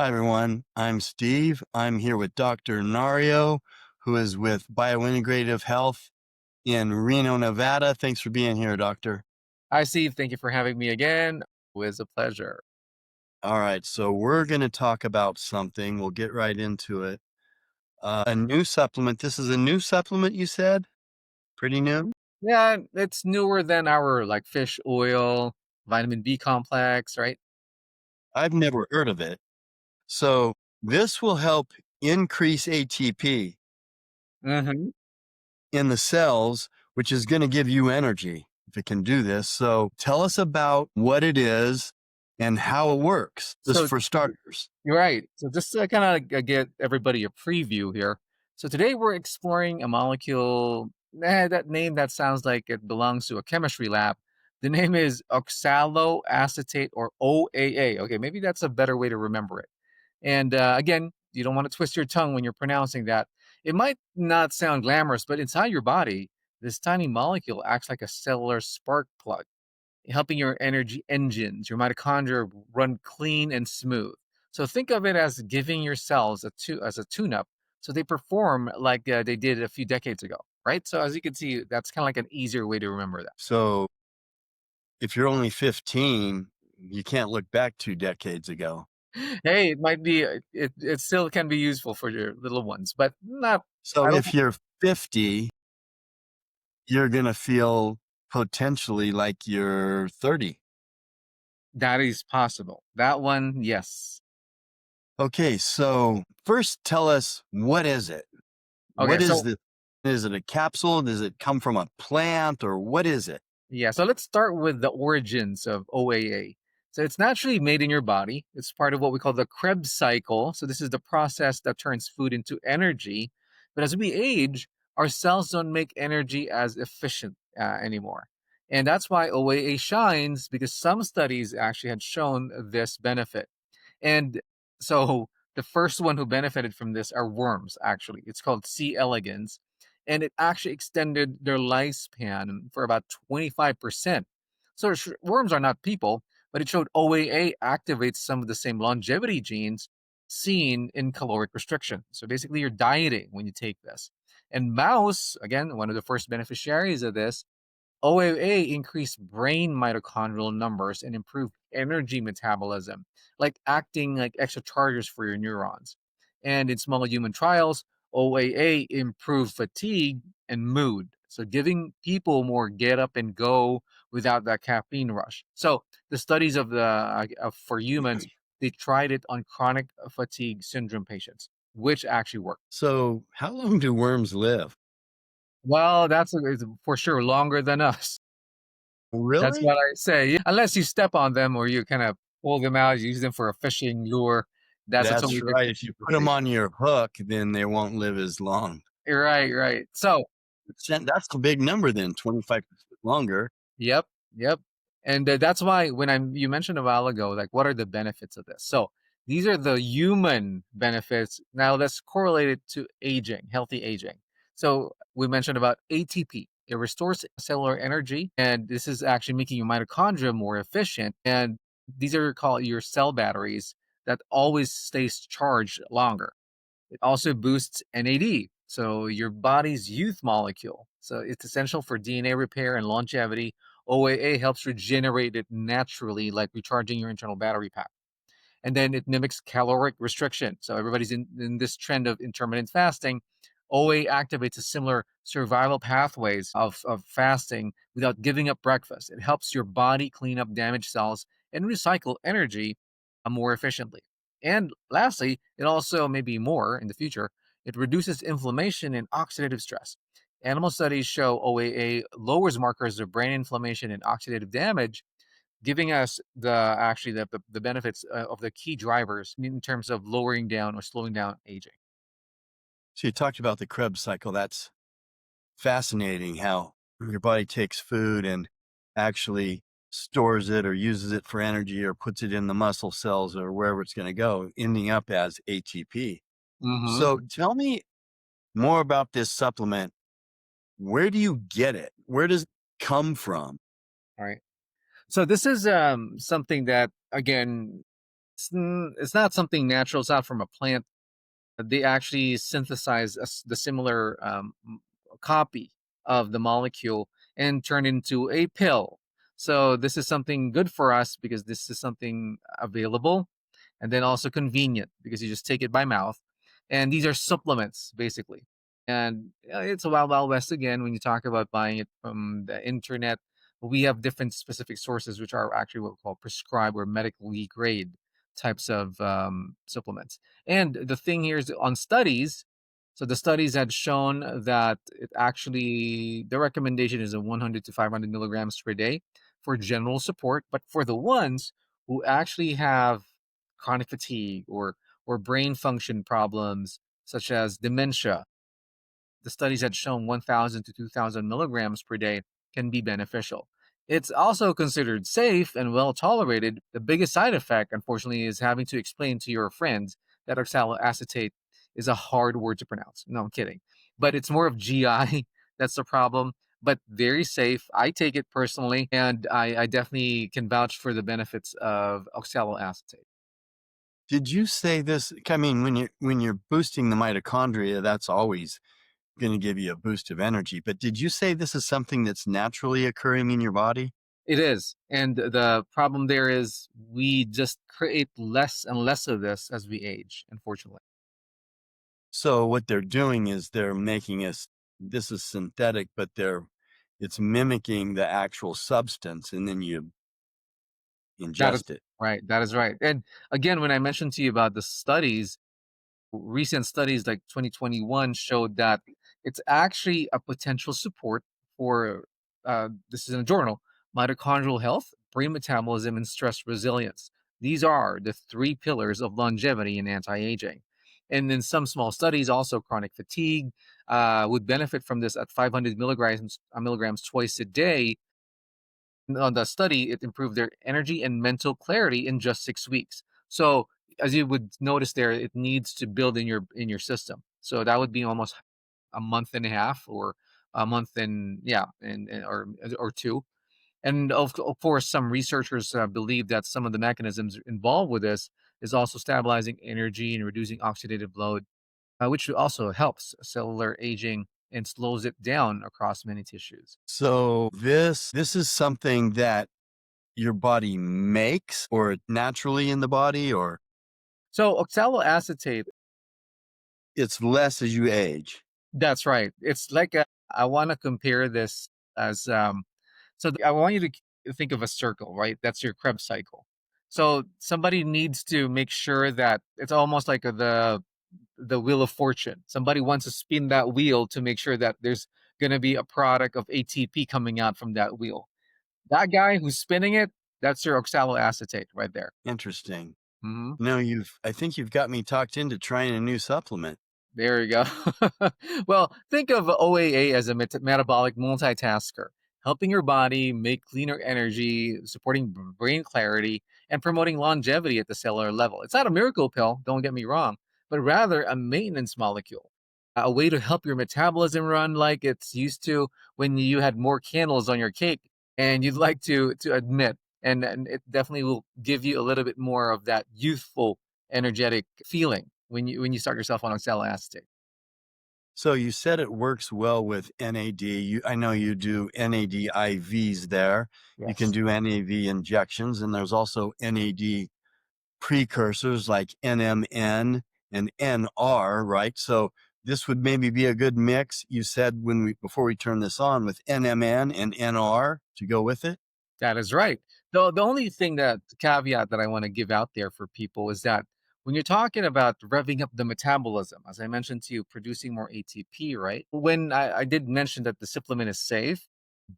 Hi, everyone. I'm Steve. I'm here with Dr. Nario, who is with Biointegrative Health in Reno, Nevada. Thanks for being here, Doctor. Hi, Steve. Thank you for having me again. It was a pleasure. All right, so we're going to talk about something. We'll get right into it. A new supplement. This is a new supplement, you said? Pretty new? Yeah, it's newer than our like fish oil, vitamin B complex, right? I've never heard of it. So this will help increase ATP hmm in the cells, which is going to give you energy if it can do this. So tell us about what it is and how it works, just So for starters. you're right. So just to kind of get everybody a preview here. So today we're exploring a molecule. That name that sounds like it belongs to a chemistry lab. The name is oxaloacetate or OAA. Okay, maybe that's a better way to remember it. And again, you don't want to twist your tongue when you're pronouncing that. It might not sound glamorous, but inside your body, this tiny molecule acts like a cellular spark plug, helping your energy engines, your mitochondria run clean and smooth. So think of it as giving your cells as a tune-up, so they perform like they did a few decades ago, right? So as you can see, that's kind of like an easier way to remember that. So if you're only 15, you can't look back 2 decades ago. Hey, it might be it still can be useful for your little ones, but not. So I don't. if you're 50, you're going to feel potentially like you're 30. That is possible. That one, yes. Okay, so first tell us, what is it? Okay, What is so the Is it a capsule? Does it come from a plant, or what is it? yeah, so let's start with the origins of OAA. So it's naturally made in your body. It's part of what we call the Krebs cycle. So this is the process that turns food into energy. But as we age, our cells don't make energy as efficient anymore. And that's why OAA shines, because some studies actually had shown this benefit. And so the first one who benefited from this are worms, actually. It's called C. elegans. And it actually extended their lifespan for about 25%. So worms are not people, but it showed OAA activates some of the same longevity genes seen in caloric restriction. So basically, you're dieting when you take this. And mouse, again, one of the first beneficiaries of this, OAA increased brain mitochondrial numbers and improved energy metabolism, like acting like extra chargers for your neurons. And in small human trials, OAA improved fatigue and mood, so giving people more get up and go without that caffeine rush. So the studies for humans, they tried it on chronic fatigue syndrome patients, which actually worked. So how long do worms live? Well, is for sure longer than us. That's Really? what I say. Unless you step on them or you kind of pull them out, use them for a fishing lure. That's a That's totally right. different If you put them situation. on your hook, then they won't live as long. Right, right. So, That's a big number then, 25% longer. yep, yep. And that's why when you mentioned a while ago, like what are the benefits of this? So these are the human benefits. Now let's correlate it to aging, healthy aging. So we mentioned about ATP. It restores cellular energy, and this is actually making your mitochondria more efficient. And these are called your cell batteries that always stays charged longer. It also boosts NAD, so your body's youth molecule. So it's essential for DNA repair and longevity. OAA helps regenerate it naturally, like recharging your internal battery pack. And then it mimics caloric restriction. So everybody's in this trend of intermittent fasting. OA activates a similar survival pathways of fasting without giving up breakfast. It helps your body clean up damaged cells and recycle energy more efficiently. And lastly, it also, maybe more in the future, it reduces inflammation and oxidative stress. Animal studies show OAA lowers markers of brain inflammation and oxidative damage, giving us the benefits of the key drivers in terms of lowering down or slowing down aging. So you talked about the Krebs cycle. That's fascinating how your body takes food and actually stores it or uses it for energy or puts it in the muscle cells or wherever it's going to go, ending up as ATP. hmm So tell me more about this supplement. Where do you get it? Where does it come from? All right. So this is something that, again, It's not something natural. It's not from a plant. They actually synthesize the similar copy of the molecule and turn into a pill. So this is something good for us because this is something available and then also convenient because you just take it by mouth. And these are supplements basically. And it's a wild west again when you talk about buying it from the internet. We have different specific sources which are actually what we call prescribed or medically grade types of supplements. And the thing here is on studies. So the studies had shown that it actually the recommendation is a 100 to 500 milligrams per day for general support, but for the ones who actually have chronic fatigue or brain function problems such as dementia, the studies had shown 1,000 to 2,000 milligrams per day can be beneficial. It's also considered safe and well tolerated. The biggest side effect, unfortunately, is having to explain to your friends that oxaloacetate is a hard word to pronounce. No, I'm kidding. But it's more of GI that's the problem. But very safe. I take it personally, and I definitely can vouch for the benefits of oxaloacetate. Did you say this? I mean, when you're boosting the mitochondria, that's always going to give you a boost of energy. But did you say this is something that's naturally occurring in your body? It is. And the problem there is we just create less and less of this as we age, unfortunately. So what they're doing is they're making us. This is synthetic, but it's mimicking the actual substance, and then you That is ingest it. right. That is right. And again, when I mentioned to you about the studies, recent studies like 2021 showed that it's actually a potential support for this is in a journal, mitochondrial health, brain metabolism, and stress resilience. These are the three pillars of longevity and anti-aging. And in some small studies, also chronic fatigue would benefit from this at 500 milligrams twice a day. On the study, it improved their energy and mental clarity in just 6 weeks. So as you would notice there, it needs to build in your system. So that would be almost a month and a half or a month and yeah, or two. And of course, some researchers believe that some of the mechanisms involved with this is also stabilizing energy and reducing oxidative load, which also helps cellular aging and slows it down across many tissues. So this is something that your body makes or naturally in the body, or So oxaloacetate. it's less as you age. That's right. It's like I want to compare this as I want you to think of a circle, right? That's your Krebs cycle. So somebody needs to make sure that it's almost like the wheel of fortune. Somebody wants to spin that wheel to make sure that there's going to be a product of ATP coming out from that wheel. That guy who's spinning it, that's your oxaloacetate right there. Interesting. Mhm. I think you've got me talked into trying a new supplement. There you go. Well, think of OAA as a metabolic multitasker, helping your body make cleaner energy, supporting brain clarity, and promoting longevity at the cellular level. It's not a miracle pill, don't get me wrong, but rather a maintenance molecule, a way to help your metabolism run like it's used to when you had more candles on your cake and you'd like to admit. And it definitely will give you a little bit more of that youthful energetic feeling when you start yourself on oxaloacetate. So you said it works well with NAD. I know you do NAD IVs there. You can Yes. do NAD injections, and there's also NAD precursors like NMN and NR, right? So this would maybe be a good mix. You said before we turn this on with NMN and NR to go with it. That is right. The only thing that caveat that I want to give out there for people is that when you're talking about revving up the metabolism, as I mentioned to you, producing more ATP, right? When I did mention that the supplement is safe,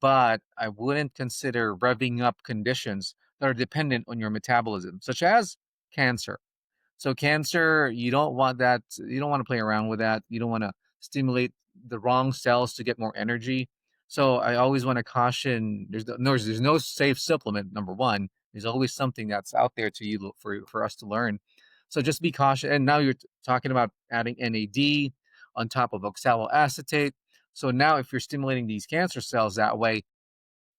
but I wouldn't consider revving up conditions that are dependent on your metabolism, such as cancer. So cancer, you don't want that. You don't want to play around with that. You don't want to stimulate the wrong cells to get more energy. So I always want to caution. There's no safe supplement. Number one, there's always something that's out there to you for us to learn. So just be cautious. And now you're talking about adding NAD on top of oxaloacetate. So now if you're stimulating these cancer cells that way,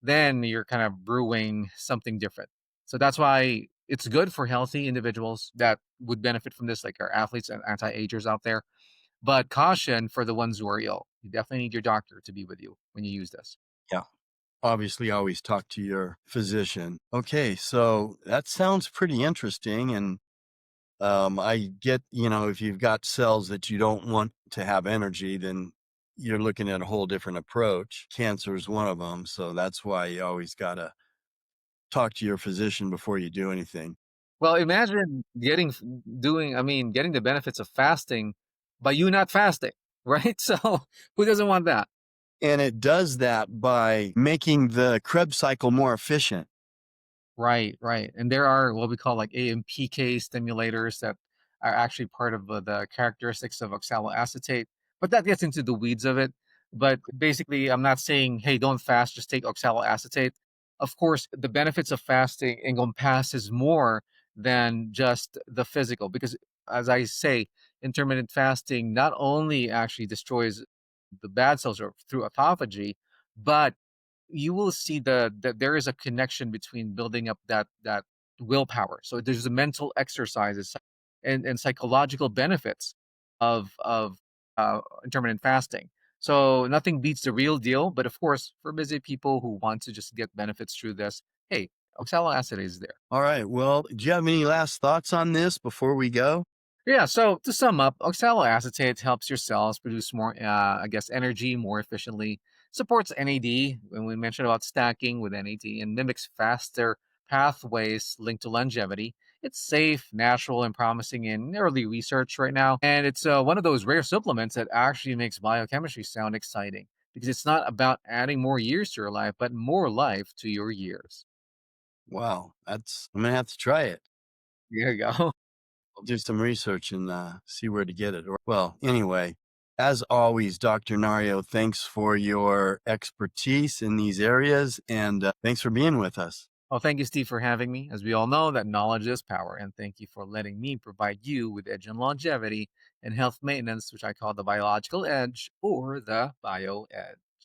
then you're kind of brewing something different. So that's why It's good for healthy individuals that would benefit from this, like our athletes and anti-agers out there. But caution for the ones who are ill. You definitely need your doctor to be with you when you use this. Yeah. Obviously, always talk to your physician. Okay, so that sounds pretty interesting. And I get, if you've got cells that you don't want to have energy, then you're looking at a whole different approach. Cancer is one of them. So that's why you always got to talk to your physician before you do anything. Well, imagine getting the benefits of fasting by you not fasting, right? So who doesn't want that? And it does that by making the Krebs cycle more efficient. Right, right. And there are what we call like AMPK stimulators that are actually part of the characteristics of oxaloacetate. But that gets into the weeds of it. But basically, I'm not saying, hey, don't fast, just take oxaloacetate. Of course, the benefits of fasting encompasses more than just the physical, because as I say, intermittent fasting not only actually destroys the bad cells or through autophagy, but you will see that there is a connection between building up that willpower. So there's the mental exercises and psychological benefits of intermittent fasting. So nothing beats the real deal. But of course, for busy people who want to just get benefits through this, hey, oxaloacetate is there. All right. Well, do you have any last thoughts on this before we go? Yeah, so to sum up, oxaloacetate helps your cells produce more, I guess, energy more efficiently, supports NAD when we mentioned about stacking with NAD, and mimics faster pathways linked to longevity. It's safe, natural, and promising in early research right now. And it's one of those rare supplements that actually makes biochemistry sound exciting because it's not about adding more years to your life, but more life to your years. Wow. I'm going to have to try it. There you go. I'll do some research and see where to get it. Well, anyway, as always, Dr. Nario, thanks for your expertise in these areas and thanks for being with us. Well, thank you, Steve, for having me. As we all know, that knowledge is power. And thank you for letting me provide you with edge and longevity and health maintenance, which I call the biological edge or the bio edge.